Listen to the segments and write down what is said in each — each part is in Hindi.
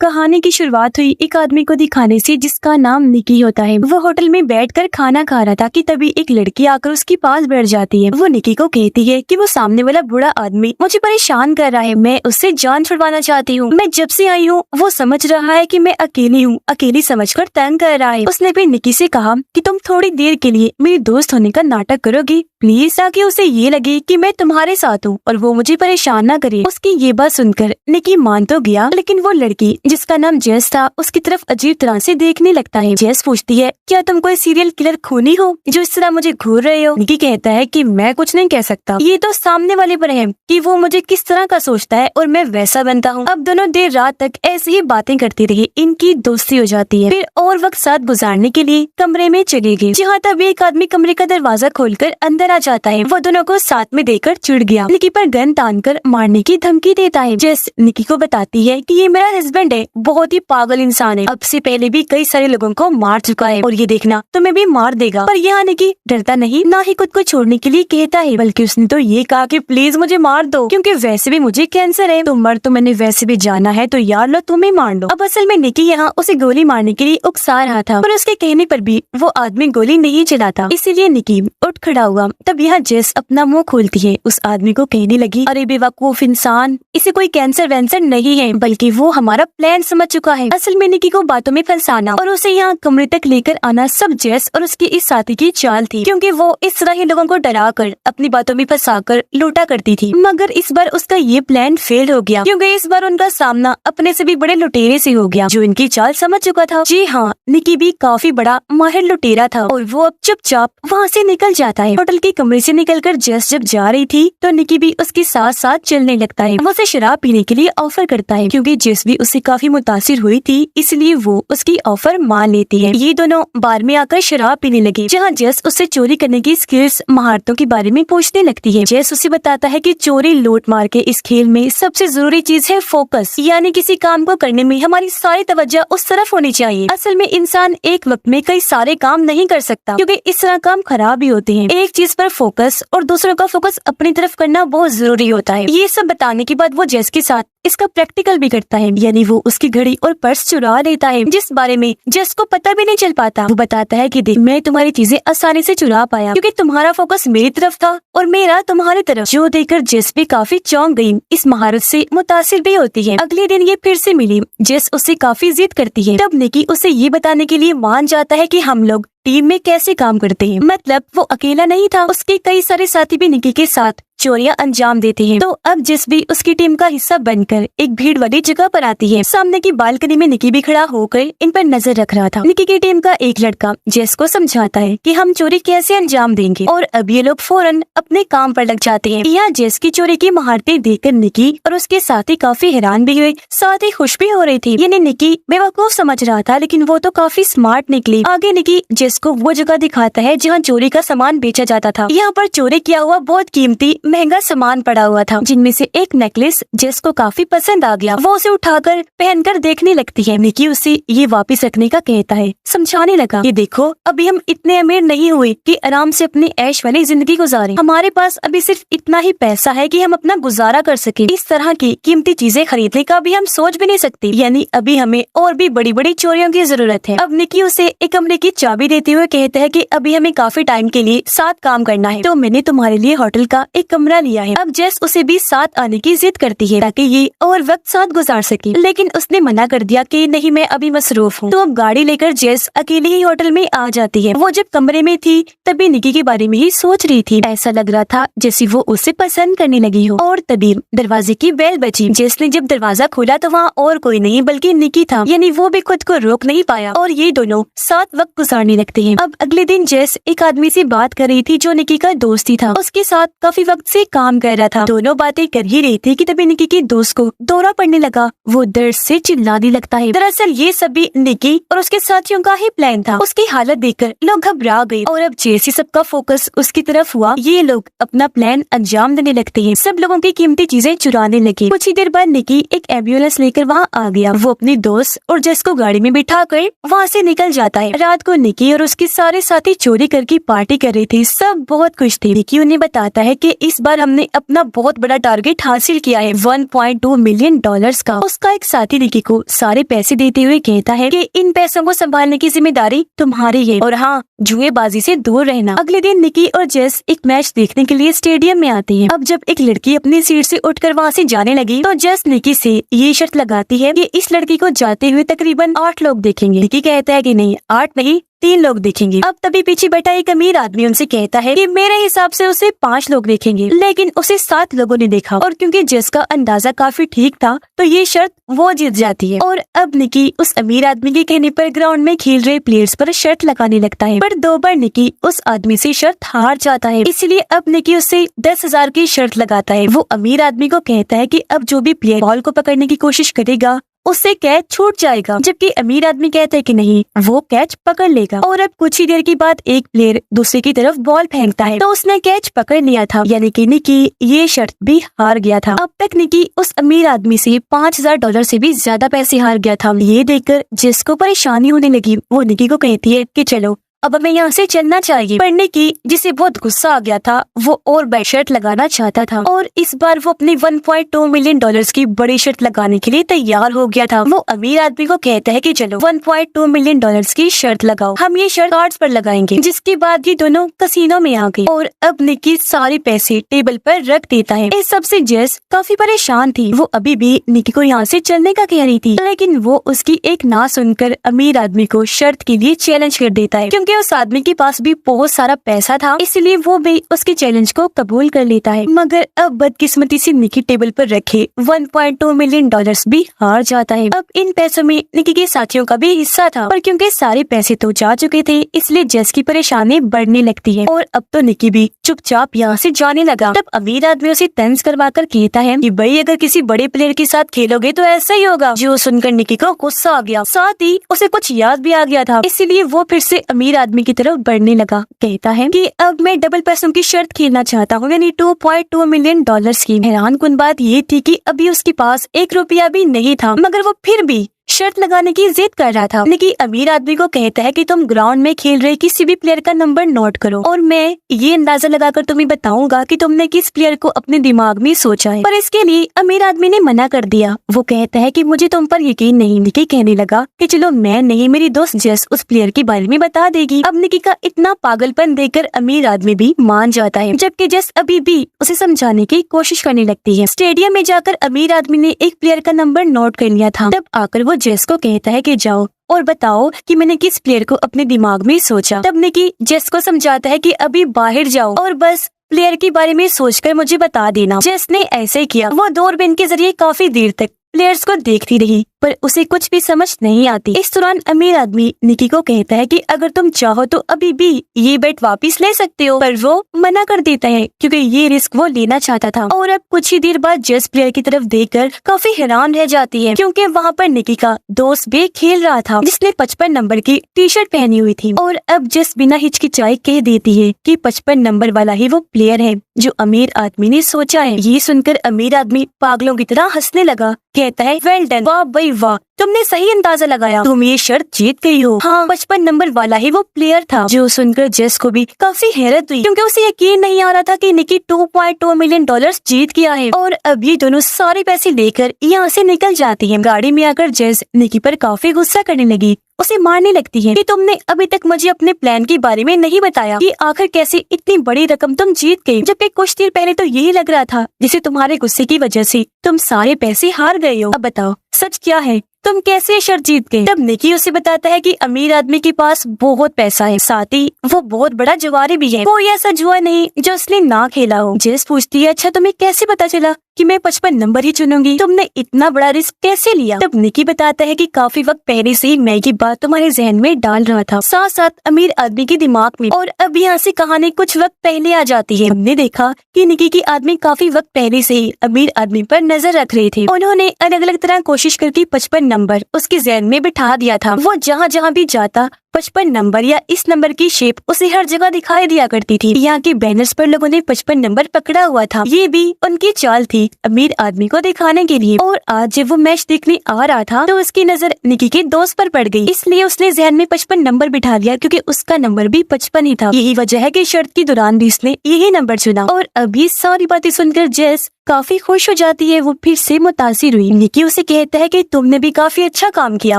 कहानी की शुरुआत हुई एक आदमी को दिखाने से जिसका नाम निकी होता है। वो होटल में बैठकर खाना खा रहा था कि तभी एक लड़की आकर उसके पास बैठ जाती है। वो निकी को कहती है कि वो सामने वाला बूढ़ा आदमी मुझे परेशान कर रहा है, मैं उससे जान छुड़वाना चाहती हूँ। मैं जब से आई हूँ वो समझ रहा है कि मैं अकेली हूँ, अकेली समझकर तंग कर रहा है। उसने फिर निकी से कहा कि तुम थोड़ी देर के लिए मेरी दोस्त होने का नाटक करोगी प्लीज, ताकि उसे ये लगे कि मैं तुम्हारे साथ हूँ और वो मुझे परेशान न करे। उसकी ये बात सुनकर निकी मान तो गया, लेकिन वो लड़की जिसका नाम जेस था उसकी तरफ अजीब तरह से देखने लगता है। जेस पूछती है, क्या तुम कोई सीरियल किलर खूनी हो जो इस तरह मुझे घूर रहे हो? निकी कहता है कि मैं कुछ नहीं कह सकता, ये तो सामने वाले पर है कि वो मुझे किस तरह का सोचता है और मैं वैसा बनता हूँ। अब दोनों देर रात तक ऐसी ही बातें करती रही, इनकी दोस्ती हो जाती है। फिर और वक्त साथ गुजारने के लिए कमरे में चले गए, जहाँ तब एक आदमी कमरे का दरवाजा खोलकर अंदर आ जाता है। वो दोनों को साथ में देखकर चिढ़ गया, निकी पर गन तानकर मारने की धमकी देता है। जेस निकी को बताती है कि ये मेरा हस्बैंड है, बहुत ही पागल इंसान है, अब से पहले भी कई सारे लोगों को मार चुका है और ये देखना तुम्हें भी मार देगा। पर यहाँ निकी डरता नहीं, ना ही खुद को छोड़ने के लिए कहता है, बल्कि उसने तो ये कहा कि प्लीज मुझे मार दो, क्योंकि वैसे भी मुझे कैंसर है, तो मर तो मैंने वैसे भी जाना है, तो यार लो तुम्हें मार लो। अब असल में निकी यहाँ उसे गोली मारने के लिए उकसा रहा था, पर उसके कहने पर भी वो आदमी गोली नहीं चलाता, इसीलिए निकी उठ खड़ा हुआ। तब यहाँ जेस अपना मुंह खोलती है, उस आदमी को कहने लगी, अरे बेवकूफ इंसान, इसे कोई कैंसर वैंसर नहीं है, बल्कि वो हमारा प्लान समझ चुका है। असल में निकी को बातों में फंसाना और उसे यहाँ कमरे तक लेकर आना सब जेस और उसकी इस साथी की चाल थी, क्योंकि वो इस तरह ही लोगों को डरा कर अपनी बातों में फंसाकर लूटा करती थी। मगर इस बार उसका ये प्लान फेल हो गया, क्योंकि इस बार उनका सामना अपने से भी बड़े लुटेरे से हो गया, जो इनकी चाल समझ चुका था। जी हाँ, निकी भी काफी बड़ा माहिर लुटेरा था और वो अब चुपचाप वहाँ से निकल जाता है। होटल के कमरे से निकलकर जेस जब जा रही थी तो निकी भी उसके साथ साथ चलने लगता है। वो उसे शराब पीने के लिए ऑफर करता है, क्योंकि जेस भी उससे काफी मुतासिर हुई थी, इसलिए वो उसकी ऑफर मान लेती है। ये दोनों बार में आकर शराब पीने लगे, जहाँ जेस उससे चोरी करने की स्किल्स महारतों के बारे में पूछने लगती है। जेस उसे बताता है कि चोरी लूट मार के इस खेल में सबसे जरूरी चीज है फोकस, यानी किसी काम को करने में हमारी सारी तवज्जो उस तरफ होनी चाहिए। असल में इंसान एक वक्त में कई सारे काम नहीं कर सकता, क्योंकि इस तरह काम खराब ही होते हैं। एक चीज पर फोकस और दूसरों का फोकस अपनी तरफ करना बहुत जरूरी होता है। ये सब बताने के बाद वो जेस के साथ इसका प्रैक्टिकल भी करता है, यानी वो उसकी घड़ी और पर्स चुरा लेता है, जिस बारे में जेस को पता भी नहीं चल पाता। वो बताता है कि देख, मैं तुम्हारी चीजें आसानी से चुरा पाया, क्योंकि तुम्हारा फोकस मेरी तरफ था और मेरा तुम्हारी तरफ, जो देखकर जेस भी काफी चौंक गई, इस महारत से मुतासिर भी होती है। अगले दिन ये फिर से मिली, जेस उससे काफी जिद करती है। तब निकी उसे ये बताने के लिए मान जाता है कि हम लोग टीम में कैसे काम करते हैं, मतलब वो अकेला नहीं था, उसके कई सारे साथी भी निकी के साथ चोरियां अंजाम देते हैं। तो अब जेस भी उसकी टीम का हिस्सा बनकर एक भीड़ वाली जगह पर आती है। सामने की बालकनी में निकी भी खड़ा होकर इन पर नजर रख रहा था। निकी की टीम का एक लड़का जेस को समझाता है कि हम चोरी कैसे अंजाम देंगे, और अब ये लोग फौरन अपने काम पर लग जाते हैं। यहाँ जेस की चोरी की महारतें देखकर निकी और उसके साथी काफी हैरान भी हुए, साथ ही खुश भी हो रही थी। यानी निकी बेवकूफ समझ रहा था, लेकिन वो तो काफी स्मार्ट निकली। आगे निकी जेस को वो जगह दिखाता है जहाँ चोरी का सामान बेचा जाता था। यहाँ पर चोरी किया हुआ बहुत कीमती महंगा सामान पड़ा हुआ था, जिनमें से एक नेकलेस जेस को काफी पसंद आ गया। वो उसे उठाकर पहनकर देखने लगती है। निकी उसे ये वापस रखने का कहता है, समझाने लगा, ये देखो, अभी हम इतने अमीर नहीं हुए कि आराम से अपनी ऐश वाली जिंदगी गुजारें। हमारे पास अभी सिर्फ इतना ही पैसा है कि हम अपना गुजारा कर सके। इस तरह की कीमती चीजें खरीदने का भी हम सोच भी नहीं सकते, यानी अभी हमें और भी बड़ी बड़ी चोरियों की जरूरत है। अब निकी उसे एक कमरे की चाबी देते हुए कहता है कि अभी हमें काफी टाइम के लिए साथ काम करना है, तो मैंने तुम्हारे लिए होटल का एक कमरा लिया है। अब जेस उसे भी साथ आने की जिद करती है ताकि ये और वक्त साथ गुजार सके, लेकिन उसने मना कर दिया कि नहीं, मैं अभी मसरूफ हूँ। तो अब गाड़ी लेकर जेस अकेले ही होटल में आ जाती है। वो जब कमरे में थी तभी निकी के बारे में ही सोच रही थी। ऐसा लग रहा था जैसे वो उसे पसंद करने लगी हो। और तभी दरवाजे की बेल बजी। जेस ने जब दरवाजा खोला तो वहाँ और कोई नहीं बल्कि निकी था, यानी वो भी खुद को रोक नहीं पाया और ये दोनों साथ वक्त गुजारने लगते हैं। अब अगले दिन जेस एक आदमी से बात कर रही थी जो निकी का दोस्त ही था, उसके साथ काफी वक्त से काम कर रहा था। दोनों बातें कर ही रही थी कि तभी निकी के दोस्त को दौरा पड़ने लगा। वो दर्द से चिल्लाने लगता है। दरअसल ये सभी निकी और उसके साथियों का ही प्लान था। उसकी हालत देखकर लोग घबरा गए और अब जैसे सबका फोकस उसकी तरफ हुआ, ये लोग अपना प्लान अंजाम देने लगते हैं। सब लोगों की कीमती चीजें चुराने लगे। कुछ ही देर बाद निकी एक एम्बुलेंस लेकर वहाँ आ गया। वो अपनी दोस्त और जेस को गाड़ी में बिठा कर वहाँ से निकल जाता है। रात को निकी और उसके सारे साथी चोरी करके पार्टी कर रहे थे। सब बहुत खुश थे। निकी उन्हें बताता है कि इस बार हमने अपना बहुत बड़ा टारगेट हासिल किया है, $1.2 मिलियन का। उसका एक साथी निकी को सारे पैसे देते हुए कहता है कि इन पैसों को संभालने की जिम्मेदारी तुम्हारी है और हाँ, जुएबाजी से दूर रहना। अगले दिन निकी और जेस एक मैच देखने के लिए स्टेडियम में आते हैं। अब जब एक लड़की अपनी सीट से उठकर वहाँ से जाने लगी तो जेस निकी से ये शर्त लगाती है कि इस लड़की को जाते हुए तकरीबन 8 लोग देखेंगे। निकी कहता है कि नहीं, 8 नहीं, 3 लोग देखेंगे। अब तभी पीछे बैठा एक अमीर आदमी उनसे कहता है कि मेरे हिसाब से उसे 5 लोग देखेंगे, लेकिन उसे 7 लोगों ने देखा। और क्योंकि जेस का अंदाजा काफी ठीक था तो ये शर्त वो जीत जाती है। और अब निकी उस अमीर आदमी के कहने पर ग्राउंड में खेल रहे प्लेयर्स पर शर्त लगाने लगता है, पर 2 बार निकी उस आदमी से शर्त हार जाता है। इसलिए अब निकी उससे 10,000 की शर्त लगाता है। वो अमीर आदमी को कहता है कि अब जो भी प्लेयर बॉल को पकड़ने की कोशिश करेगा उससे कैच छूट जाएगा, जबकि अमीर आदमी कहता है कि नहीं, वो कैच पकड़ लेगा। और अब कुछ ही देर के बाद एक प्लेयर दूसरे की तरफ बॉल फेंकता है तो उसने कैच पकड़ लिया था, यानी कि निकी ये शर्त भी हार गया था। अब तक निकी उस अमीर आदमी से $5,000 से भी ज्यादा पैसे हार गया था। ये देखकर जिसको परेशानी होने लगी वो निकी को कहती है कि चलो अब हमें यहाँ से चलना चाहिए। पर निकी, जिसे बहुत गुस्सा आ गया था, वो और बड़ी शर्त लगाना चाहता था और इस बार वो अपने $1.2 मिलियन की बड़ी शर्त लगाने के लिए तैयार हो गया था। वो अमीर आदमी को कहता है कि चलो $1.2 मिलियन की शर्त लगाओ, हम ये शर्त कार्ड्स पर लगाएंगे। जिसके बाद ये दोनों कसीनो में आ गए और अब निकी सारे पैसे टेबल पर रख देता है। इस सबसे जेस काफी परेशान थी। वो अभी भी निकी को यहाँ से चलने का कह रही थी, लेकिन वो उसकी एक ना सुनकर अमीर आदमी को शर्त के लिए चैलेंज कर देता है। क्योंकि उस आदमी के पास भी बहुत सारा पैसा था, इसलिए वो भी उसके चैलेंज को कबूल कर लेता है। मगर अब बदकिस्मती से निकी टेबल पर रखे $1.2 मिलियन भी हार जाता है। अब इन पैसों में निकी के साथियों का भी हिस्सा था, पर क्योंकि सारे पैसे तो जा चुके थे इसलिए जेस की परेशानी बढ़ने लगती है और अब तो निकी भी चुपचाप यहाँ से जाने लगा। तब अमीर आदमी उसे तंज करवा कर कहता है कि भाई, अगर किसी बड़े प्लेयर के साथ खेलोगे तो ऐसा ही होगा। जो सुनकर निकी को गुस्सा आ गया, साथ ही उसे कुछ याद भी आ गया था, इसीलिए वो फिर से अमीर आदमी की तरफ बढ़ने लगा। कहता है कि अब मैं डबल पैसों की शर्त खेलना चाहता हूँ, यानी $2.2 मिलियन की। हैरान कुन बात ये थी कि अभी उसके पास 1 रुपया भी नहीं था, मगर वो फिर भी शर्त लगाने की जिद कर रहा था। निकी अमीर आदमी को कहता है कि तुम ग्राउंड में खेल रहे किसी भी प्लेयर का नंबर नोट करो और मैं ये अंदाजा लगाकर तुम्हें बताऊंगा कि तुमने किस प्लेयर को अपने दिमाग में सोचा है। पर इसके लिए अमीर आदमी ने मना कर दिया। वो कहता है कि मुझे तुम पर यकीन नहीं। निकी कहने लगा कि चलो मैं नहीं, मेरी दोस्त जेस उस प्लेयर के बारे में बता देगी। अब निकी का इतना पागलपन देखकर अमीर आदमी भी मान जाता है, जबकि जेस अभी भी उसे समझाने की कोशिश करने लगती है। स्टेडियम में जाकर अमीर आदमी ने एक प्लेयर का नंबर नोट कर लिया था। तब आकर वो जेस को कहता है कि जाओ और बताओ कि मैंने किस प्लेयर को अपने दिमाग में सोचा। तब निकी जेस को समझाता है कि अभी बाहर जाओ और बस प्लेयर के बारे में सोचकर मुझे बता देना। जेस ने ऐसे ही किया। वो दूरबीन के जरिए काफी देर तक प्लेयर्स को देखती रही, पर उसे कुछ भी समझ नहीं आती। इस दौरान अमीर आदमी निकी को कहता है कि अगर तुम चाहो तो अभी भी ये बेट वापस ले सकते हो, पर वो मना कर देता है क्योंकि ये रिस्क वो लेना चाहता था। और अब कुछ ही देर बाद जेस प्लेयर की तरफ देखकर काफी हैरान रह जाती है, क्योंकि वहाँ पर निकी का दोस्त भी खेल रहा था, जिसने 55 नंबर की टी शर्ट पहनी हुई थी। और अब जेस बिना हिचकिचाई कह देती है कि 55 नंबर वाला ही वो प्लेयर है जो अमीर आदमी ने सोचा है। ये सुनकर अमीर आदमी पागलों की तरह हंसने लगा। कहता है, वेल डन, वाह भाई वाह, तुमने सही अंदाजा लगाया, तुम ये शर्त जीत गई हो। हाँ, 55 नंबर वाला ही वो प्लेयर था। जो सुनकर जेस को भी काफी हैरत हुई, क्योंकि उसे यकीन नहीं आ रहा था कि निकी $2.2 मिलियन जीत गया है। और अब ये दोनों सारे पैसे लेकर यहाँ से निकल जाती है। गाड़ी में आकर जेस निकी पर काफी गुस्सा करने लगी, उसे मारने लगती है कि तुमने अभी तक मुझे अपने प्लान के बारे में नहीं बताया कि आखिर कैसे इतनी बड़ी रकम तुम जीत गई, जबकि कुछ देर पहले तो यही लग रहा था जिसे तुम्हारे गुस्से की वजह से तुम सारे पैसे हार गए हो। अब बताओ सच क्या है, तुम कैसे शर्त जीत गए। तब निकी उसे बताता है कि अमीर आदमी के पास बहुत पैसा है, साथ ही वो बहुत बड़ा जुआरी भी है, कोई ऐसा जुआ नहीं जो उसने ना खेला हो। जेस पूछती है, अच्छा तुम्हें कैसे पता चला कि मैं 55 नंबर ही चुनूंगी, तुमने इतना बड़ा रिस्क कैसे लिया। तब निकी बताता है कि काफी वक्त पहले से ही मैं ये बात तुम्हारे जहन में डाल रहा था, साथ साथ अमीर आदमी के दिमाग में। और अब यहाँ से कहानी कुछ वक्त पहले आ जाती है। हमने देखा कि निकी के आदमी काफी वक्त पहले से ही अमीर आदमी पर नजर रख रहे थे। उन्होंने अलग अलग तरह कोशिश करके 55 नंबर उसके जहन में बिठा दिया था। वो जहाँ जहाँ भी जाता 55 नंबर या इस नंबर की शेप उसे हर जगह दिखाई दिया करती थी। यहाँ के बैनर्स पर लोगों ने 55 नंबर पकड़ा हुआ था। ये भी उनकी चाल थी अमीर आदमी को दिखाने के लिए। और आज जब वो मैच देखने आ रहा था तो उसकी नजर निकी के दोस्त पर पड़ गई, इसलिए उसने जहन में 55 नंबर बिठा लिया क्योंकि उसका नंबर भी 55 ही था। यही वजह है कि शर्त के दौरान भी उसने यही नंबर चुना। और अभी सारी बातें सुनकर जेस काफी खुश हो जाती है। वो फिर से मुतासिर हुई। निकी उसे कहता है कि तुमने भी काफी अच्छा काम किया,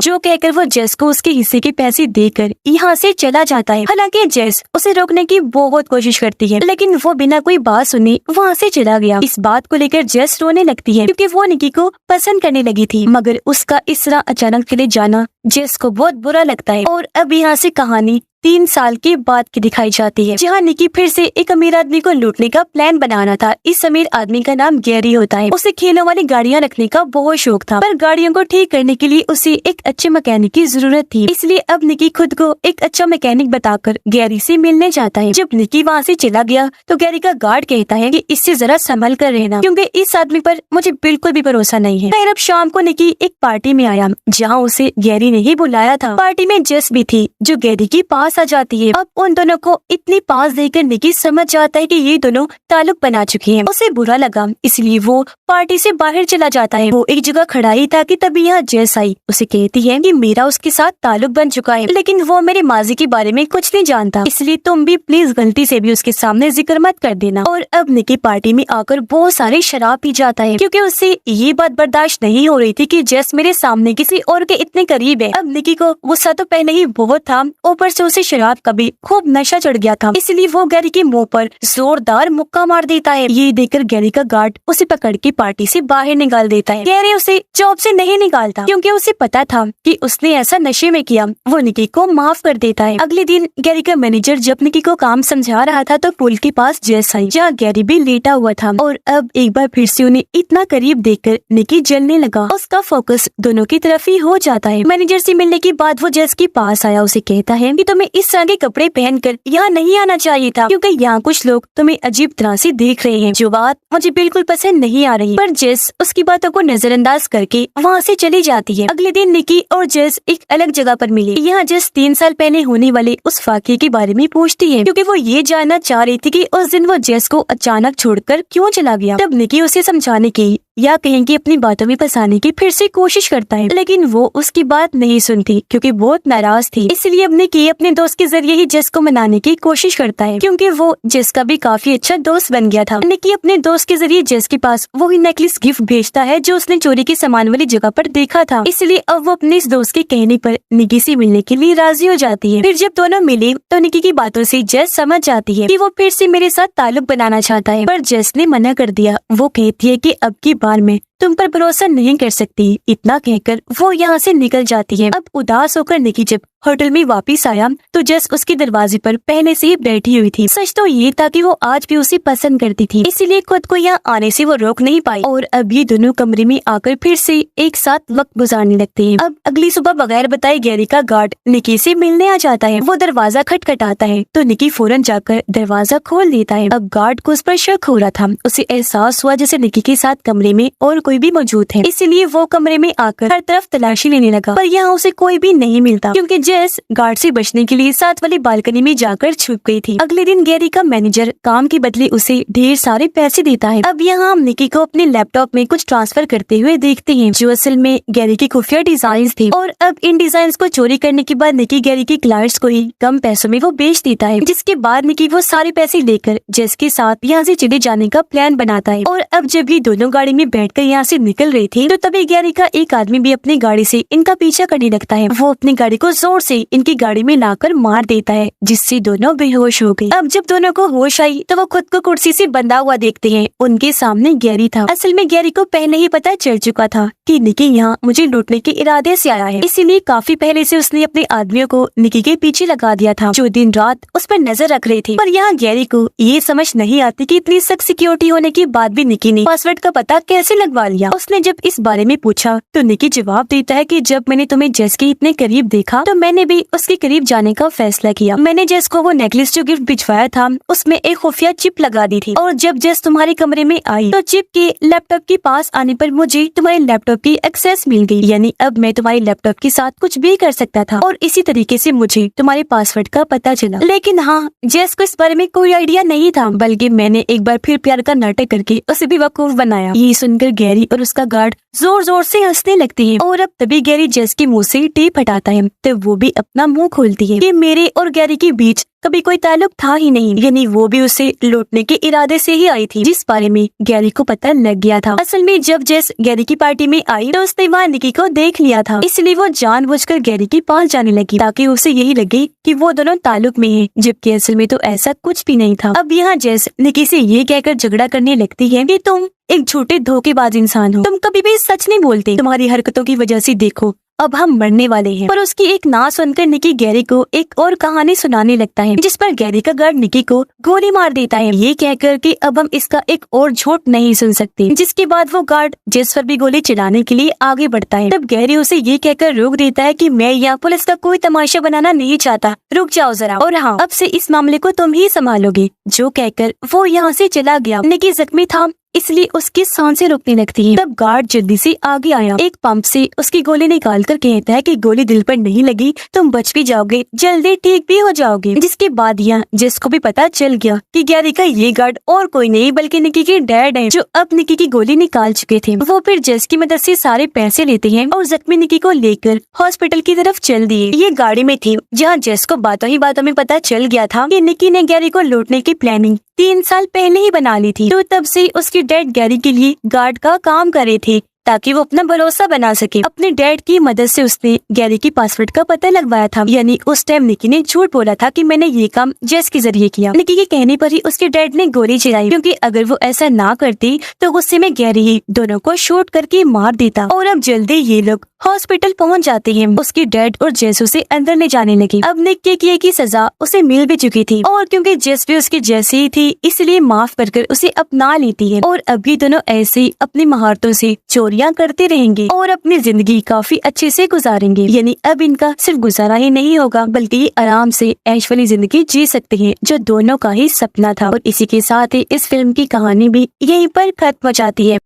जो कहकर वो जेस को उसके हिस्से के पैसे देकर यहाँ से चला जाता है। हालांकि जेस उसे रोकने की बहुत कोशिश करती है, लेकिन वो बिना कोई बात सुने वहाँ से चला गया। इस बात को लेकर जेस रोने लगती है क्योंकि वो निकी को पसंद करने लगी थी, मगर उसका इस तरह अचानक चले जाना जेस को बहुत बुरा लगता है। और अब यहाँ से कहानी 3 साल के बाद की दिखाई जाती है, जहाँ निकी फिर से एक अमीर आदमी को लूटने का प्लान बनाना था। इस अमीर आदमी का नाम गैरी होता है। उसे खेलों वाली गाड़ियाँ रखने का बहुत शौक था, पर गाड़ियों को ठीक करने के लिए उसे एक अच्छे मैकेनिक की जरूरत थी। इसलिए अब निकी खुद को एक अच्छा मैकेनिक बताकर गैरी से मिलने जाता है। जब निकी वहाँ से चला गया तो गैरी का गार्ड कहता है कि इससे जरा संभल कर रहना, क्योंकि इस आदमी पर मुझे बिल्कुल भी भरोसा नहीं है। फिर अब शाम को निकी एक पार्टी में आया जहाँ उसे गैरी ने ही बुलाया था। पार्टी में जेस भी थी जो गैरी के पास आ जाती है। अब उन दोनों को इतनी पास देखकर निकी समझ जाता है कि ये दोनों ताल्लुक बना चुके हैं। उसे बुरा लगा, इसलिए वो पार्टी से बाहर चला जाता है। वो एक जगह खड़ा ही था कि तभी यहाँ जेस आई। उसे कहती है कि मेरा उसके साथ ताल्लुक बन चुका है, लेकिन वो मेरे माजी के बारे में कुछ नहीं जानता, इसलिए तुम भी प्लीज गलती से भी उसके सामने जिक्र मत कर देना। और अब निकी पार्टी में आकर बहुत सारी शराब पी जाता है क्योंकि उसे ये बात बर्दाश्त नहीं हो रही थी कि जेस मेरे सामने किसी और के इतने करीब है। अब निकी को गुस्सा तो पहले ही बहुत था, ऊपर से उसे शराब का भी खूब नशा चढ़ गया था, इसलिए वो गैरी के मुंह पर जोरदार मुक्का मार देता है। ये देखकर गैरी का गार्ड उसे पकड़ के पार्टी से बाहर निकाल देता है। गैरी उसे जॉब से नहीं निकालता क्योंकि उसे पता था कि उसने ऐसा नशे में किया। वो निकी को माफ कर देता है। अगले दिन गैरी का मैनेजर जब निकी को काम समझा रहा था तो पुल के पास जेस आई, जहाँ गैरी भी लेटा हुआ था। और अब एक बार फिर से उन्हें इतना करीब देखकर निकी जलने लगा। उसका फोकस दोनों की तरफ ही हो जाता है। मैनेजर से मिलने के बाद वो जेस के पास आया। उसे कहता है कि तुम्हें इस तरह के कपड़े पहनकर यहाँ नहीं आना चाहिए था, क्योंकि यहाँ कुछ लोग तुम्हें अजीब तरह से देख रहे हैं, जो बात मुझे बिल्कुल पसंद नहीं आ रही। पर जेस उसकी बातों को नजरअंदाज करके वहाँ से चली जाती है। अगले दिन निकी और जेस एक अलग जगह पर मिले। यहाँ जेस 3 साल पहले होने वाले उस वाकये के बारे में पूछती है, क्योंकि वो ये जानना चाह रही थी कि उस दिन वो जेस को अचानक छोड़कर क्यों चला गया। तब निकी उसे समझाने की या कहें कि अपनी बातों में फंसाने की फिर से कोशिश करता है, लेकिन वो उसकी बात नहीं सुनती क्योंकि बहुत नाराज थी। इसलिए अब निकी अपने दोस्त के जरिए ही जेस को मनाने की कोशिश करता है, क्योंकि वो जेस का भी काफी अच्छा दोस्त बन गया था। निकी अपने दोस्त के जरिए जेस के पास वही नेकलेस गिफ्ट भेजता है जो उसने चोरी के सामान वाली जगह पर देखा था। इसलिए अब वो अपने इस दोस्त के कहने पर निकी से मिलने के लिए राजी हो जाती है। फिर जब दोनों मिले तो निकी की बातों से जेस समझ जाती है कि वो फिर से मेरे साथ ताल्लुक बनाना चाहता है, पर जेस ने मना कर दिया। वो कहती है कि अब की बार में तुम पर भरोसा नहीं कर सकती। इतना कहकर वो यहाँ से निकल जाती है। अब उदास होकर निकी जब होटल में वापस आया तो जेस उसके दरवाजे पर पहले से ही बैठी हुई थी। सच तो ये था कि वो आज भी उसे पसंद करती थी, इसीलिए खुद को यहाँ आने से वो रोक नहीं पाई। और अब ये दोनों कमरे में आकर फिर से एक साथ वक्त गुजारने लगते हैं। अब अगली सुबह बगैर बताए गैरी का गार्ड निकी से मिलने आ जाता है। वो दरवाजा खटखटाता है तो निकी फौरन जाकर दरवाजा खोल देता है। अब गार्ड को उस पर शक हो रहा था। उसे एहसास हुआ जैसे निकी के साथ कमरे में और कोई भी मौजूद है, इसीलिए वो कमरे में आकर हर तरफ तलाशी लेने लगा, पर यहाँ उसे कोई भी नहीं मिलता क्योंकि जेस गार्ड से बचने के लिए साथ वाली बालकनी में जाकर छुप गई थी। अगले दिन गैरी का मैनेजर काम के बदले उसे ढेर सारे पैसे देता है। अब यहाँ हम निकी को अपने लैपटॉप में कुछ ट्रांसफर करते हुए देखते हैं, जो असल में गैरी की खुफिया डिजाइन थे। और अब इन डिजाइन को चोरी करने के बाद निकी गैरी के क्लाइंट्स को ही कम पैसों में वो बेच देता है, जिसके बाद निकी वो सारे पैसे लेकर जेस के साथ यहाँ से चले जाने का प्लान बनाता है। और अब जब ये दोनों गाड़ी में बैठकर यहाँ से निकल रहे थे तो तभी गैरी का एक आदमी भी अपनी गाड़ी से इनका पीछा करने लगता है। वो अपनी गाड़ी को जोर से इनकी गाड़ी में लाकर मार देता है, जिससे दोनों बेहोश हो गए। अब जब दोनों को होश आई तो वो खुद को कुर्सी से बंधा हुआ देखते हैं। उनके सामने गैरी था। असल में गैरी को पहले ही पता चल चुका था कि निकी यहाँ मुझे लूटने के इरादे से आया है, इसीलिए काफी पहले से उसने अपने आदमियों को निकी के पीछे लगा दिया था, जो दिन रात उस पर नजर रख रहे थे। पर यहाँ गैरी को ये समझ नहीं आती कि इतनी सख्त सिक्योरिटी होने के बाद भी निकी ने पासवर्ड का पता कैसे लगवा छुपा लिया। उसने जब इस बारे में पूछा तो निकी जवाब देता है कि जब मैंने तुम्हें जेस के इतने करीब देखा तो मैंने भी उसके करीब जाने का फैसला किया। मैंने जेस को वो नेकलेस जो गिफ्ट भिजवाया था उसमें एक खुफिया चिप लगा दी थी और जब जेस तुम्हारे कमरे में आई तो चिप के लैपटॉप के पास आने पर मुझे तुम्हारे लैपटॉप की एक्सेस मिल गई, यानी अब मैं तुम्हारे लैपटॉप के साथ कुछ भी कर सकता था और इसी तरीके से मुझे तुम्हारे पासवर्ड का पता चला। लेकिन हाँ, जेस को इस बारे में कोई आइडिया नहीं था, बल्कि मैंने एक बार फिर प्यार का नाटक करके उसे बेवकूफ बनाया। ये सुनकर गैरी और उसका गार्ड जोर जोर से हंसने लगते हैं और अब तभी गैरी जेस के मुंह से टेप हटाता है तो वो भी अपना मुंह खोलती है कि मेरे और गैरी के बीच कभी कोई ताल्लुक था ही नहीं, यानी वो भी उसे लूटने के इरादे से ही आई थी, जिस बारे में गैरी को पता लग गया था। असल में जब जेस गैरी की पार्टी में आई तो उसने वहाँ निकी को देख लिया था, इसलिए वो जानबूझकर गैरी के पास जाने लगी ताकि उसे यही लगे कि वो दोनों ताल्लुक में हैं, जबकि असल में तो ऐसा कुछ भी नहीं था। अब यहाँ जेस निकी से ये कहकर झगड़ा करने लगती है कि तुम एक झूठे धोखेबाज इंसान हो, तुम कभी भी सच नहीं बोलते, तुम्हारी हरकतों की वजह से देखो अब हम मरने वाले हैं। पर उसकी एक ना सुनकर निकी गैरी को एक और कहानी सुनाने लगता है, जिस पर गैरी का गार्ड निकी को गोली मार देता है, ये कहकर कि अब हम इसका एक और झूठ नहीं सुन सकते। जिसके बाद वो गार्ड जेस पर भी गोली चलाने के लिए आगे बढ़ता है। तब गैरी उसे ये कहकर रोक देता है कि मैं यहाँ पुलिस का कोई तमाशा बनाना नहीं चाहता, रुक जाओ जरा, और हाँ, अब से इस मामले को तुम ही संभालोगे। जो कहकर वो यहाँ से चला गया। निकी जख्मी था इसलिए उसकी सांसें रुकने लगती हैं। तब गार्ड जल्दी से आगे आया, एक पंप से उसकी गोली निकाल कर कहता है कि गोली दिल पर नहीं लगी, तुम बच भी जाओगे, जल्दी ठीक भी हो जाओगे। जिसके बाद यहाँ जेस को भी पता चल गया कि गैरी का ये गार्ड और कोई नहीं बल्कि निकी के डैड हैं, जो अब निकी की गोली निकाल चुके थे। वो फिर जेस की मदद से सारे पैसे लेते हैं और जख्मी निकी को लेकर हॉस्पिटल की तरफ चल दिए। ये गाड़ी में थी जहाँ जेस को बातों ही बातों में पता चल गया था कि निकी ने गैरी को लूटने की प्लानिंग 3 साल पहले ही बना ली थी, तो तब से उसकी डैड गैरी के लिए गार्ड का काम कर रहे थे ताकि वो अपना भरोसा बना सके। अपने डैड की मदद से उसने गैरी की पासवर्ड का पता लगवाया था, यानी उस टाइम निकी ने झूठ बोला था कि मैंने ये काम जेस के जरिए किया। निकी के कहने पर ही उसके डैड ने गोली चलाई, क्योंकि अगर वो ऐसा ना करती तो गुस्से में गैरी ही दोनों को शूट करके मार देता। और अब जल्दी ये लोग हॉस्पिटल पहुंच जाते हैं। उसके डैड और जेस उसे अंदर ले जाने लगे। अब निक के किए की सजा उसे मिल भी चुकी थी और क्योंकि जेस भी उसके जैसी ही थी इसलिए माफ कर उसे अपना लेती है और अब भी दोनों ऐसे ही अपनी महारतों से चोरियां करते रहेंगे और अपनी जिंदगी काफी अच्छे से गुजारेंगे। यानी अब इनका सिर्फ गुजारा ही नहीं होगा बल्कि ये आराम से ऐश वाली जिंदगी जी सकते हैं, जो दोनों का ही सपना था। और इसी के साथ ही इस फिल्म की कहानी भी यहीं पर खत्म हो जाती है।